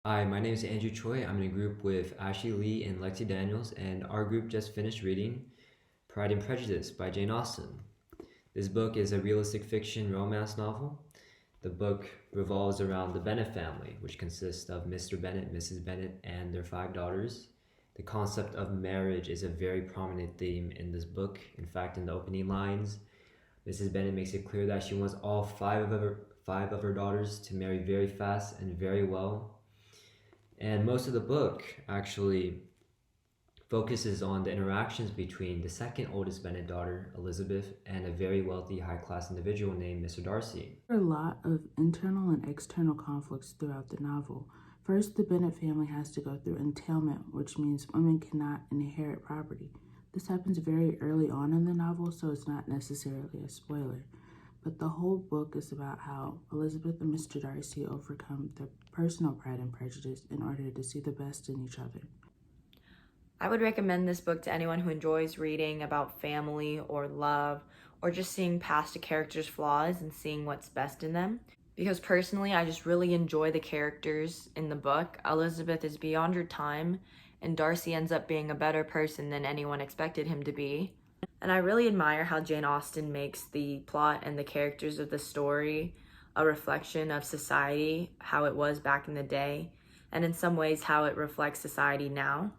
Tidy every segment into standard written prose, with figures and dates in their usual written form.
Hi, my name is Andrew Choi. I'm in a group with Ashley Lee and Lexi Daniels, and our group just finished reading Pride and Prejudice by Jane Austen. This book is a realistic fiction romance novel. The book revolves around the Bennet family, which consists of Mr. Bennet, Mrs. Bennet, and their five daughters. The concept of marriage is a very prominent theme in this book. In fact, in the opening lines, Mrs. Bennet makes it clear that she wants all five of her daughters to marry very fast and very well. And most of the book actually focuses on the interactions between the second oldest Bennet daughter, Elizabeth, and a very wealthy high class individual named Mr. Darcy. There are a lot of internal and external conflicts throughout the novel. First, the Bennet family has to go through entailment, which means women cannot inherit property. This happens very early on in the novel, so it's not necessarily a spoiler. But the whole book is about how Elizabeth and Mr. Darcy overcome their personal pride and prejudice in order to see the best in each other. I would recommend this book to anyone who enjoys reading about family or love or just seeing past a character's flaws and seeing what's best in them. Because personally, I just really enjoy the characters in the book. Elizabeth is beyond her time, and Darcy ends up being a better person than anyone expected him to be. And I really admire how Jane Austen makes the plot and the characters of the story a reflection of society, how it was back in the day, and in some ways how it reflects society now.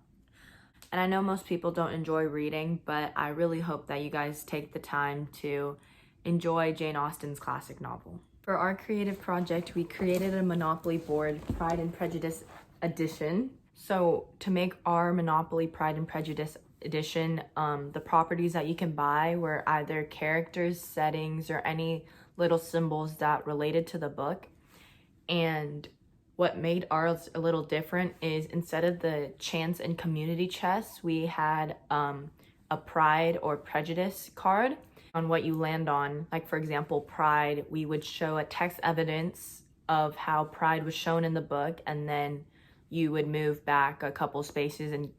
And I know most people don't enjoy reading, but I really hope that you guys take the time to enjoy Jane Austen's classic novel. For our creative project, we created a Monopoly board, Pride and Prejudice edition. So to make our Monopoly Pride and Prejudice edition, the properties that you can buy were either characters, settings, or any little symbols that related to the book. And what made ours a little different is instead of the chance and community chest, we had a pride or prejudice card on what you land on. Like, for example, pride, we would show a text evidence of how pride was shown in the book, and then you would move back a couple spaces and,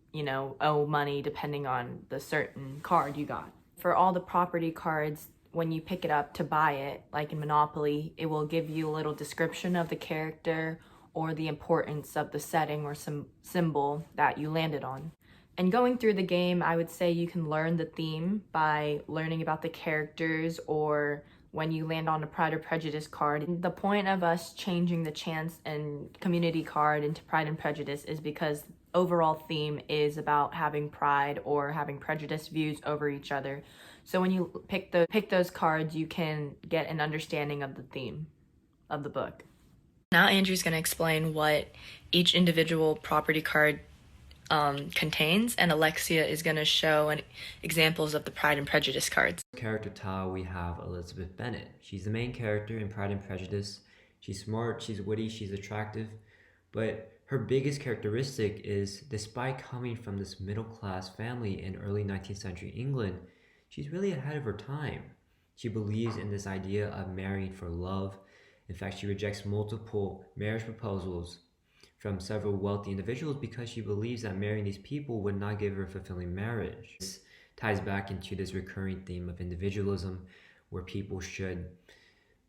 owe money depending on the certain card you got. For all the property cards, when you pick it up to buy it, like in Monopoly, it will give you a little description of the character or the importance of the setting or some symbol that you landed on. And going through the game, I would say you can learn the theme by learning about the characters or when you land on a Pride or Prejudice card. The point of us changing the chance and community card into Pride and Prejudice is because overall theme is about having pride or having prejudice views over each other. So when you pick those cards, you can get an understanding of the theme of the book. Now Andrew's going to explain what each individual property card contains, and Alexia is going to show examples of the Pride and Prejudice cards. Character tile, we have Elizabeth Bennet. She's the main character in Pride and Prejudice. She's smart, she's witty, she's attractive, but her biggest characteristic is, despite coming from this middle class family in early 19th century England, she's really ahead of her time. She believes in this idea of marrying for love. In fact, she rejects multiple marriage proposals from several wealthy individuals because she believes that marrying these people would not give her a fulfilling marriage. This ties back into this recurring theme of individualism, where people should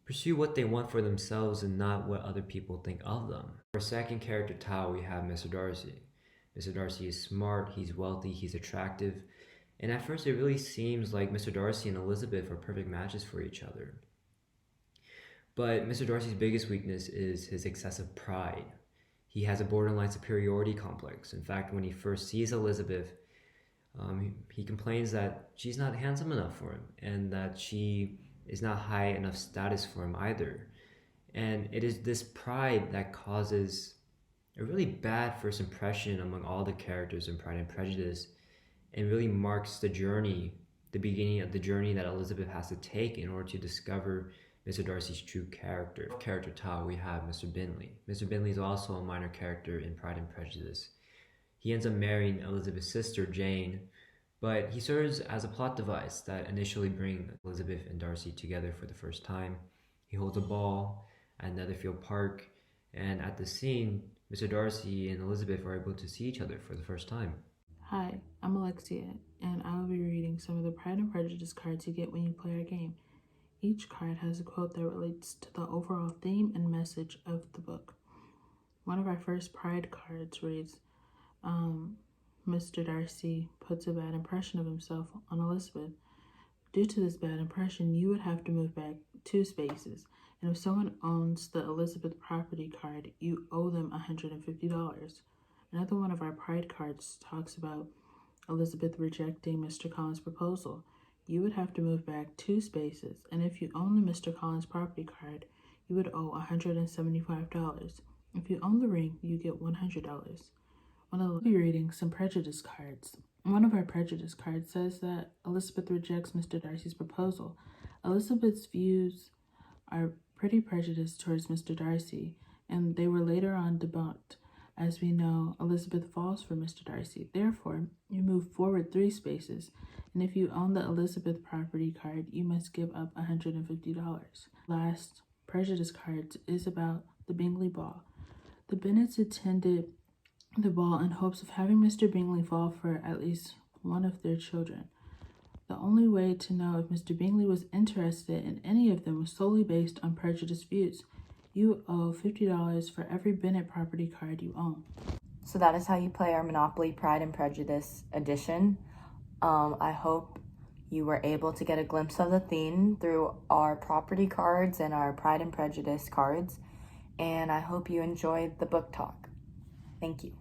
pursue what they want for themselves and not what other people think of them. For our second character tile, we have Mr. Darcy. Mr. Darcy is smart, he's wealthy, he's attractive, and at first it really seems like Mr. Darcy and Elizabeth are perfect matches for each other. But Mr. Darcy's biggest weakness is his excessive pride. He has a borderline superiority complex. In fact, when he first sees Elizabeth, he complains that she's not handsome enough for him and that she is not high enough status for him either. And it is this pride that causes a really bad first impression among all the characters in Pride and Prejudice, and really marks the journey, the beginning of the journey that Elizabeth has to take in order to discover Mr. Darcy's true character. Character tile, we have Mr. Bingley. Mr. Bingley is also a minor character in Pride and Prejudice. He ends up marrying Elizabeth's sister, Jane, but he serves as a plot device that initially brings Elizabeth and Darcy together for the first time. He holds a ball at Netherfield Park, and at the scene, Mr. Darcy and Elizabeth are able to see each other for the first time. Hi, I'm Alexia, and I will be reading some of the Pride and Prejudice cards you get when you play our game. Each card has a quote that relates to the overall theme and message of the book. One of our first Pride cards reads, Mr. Darcy puts a bad impression of himself on Elizabeth. Due to this bad impression, you would have to move back 2 spaces. And if someone owns the Elizabeth property card, you owe them $150. Another one of our Pride cards talks about Elizabeth rejecting Mr. Collins' proposal. You would have to move back 2 spaces. And if you own the Mr. Collins property card, you would owe $175. If you own the ring, you get $100. We'll be reading some Prejudice cards. One of our Prejudice cards says that Elizabeth rejects Mr. Darcy's proposal. Elizabeth's views are pretty prejudiced towards Mr. Darcy, and they were later on debunked. As we know, Elizabeth falls for Mr. Darcy. Therefore, you move forward 3 spaces, and if you own the Elizabeth property card, you must give up $150. Last Prejudice card is about the Bingley Ball. The Bennets attended the ball in hopes of having Mr. Bingley fall for at least one of their children. The only way to know if Mr. Bingley was interested in any of them was solely based on prejudiced views. You owe $50 for every Bennet property card you own. So that is how you play our Monopoly Pride and Prejudice edition. I hope you were able to get a glimpse of the theme through our property cards and our Pride and Prejudice cards. And I hope you enjoyed the book talk. Thank you.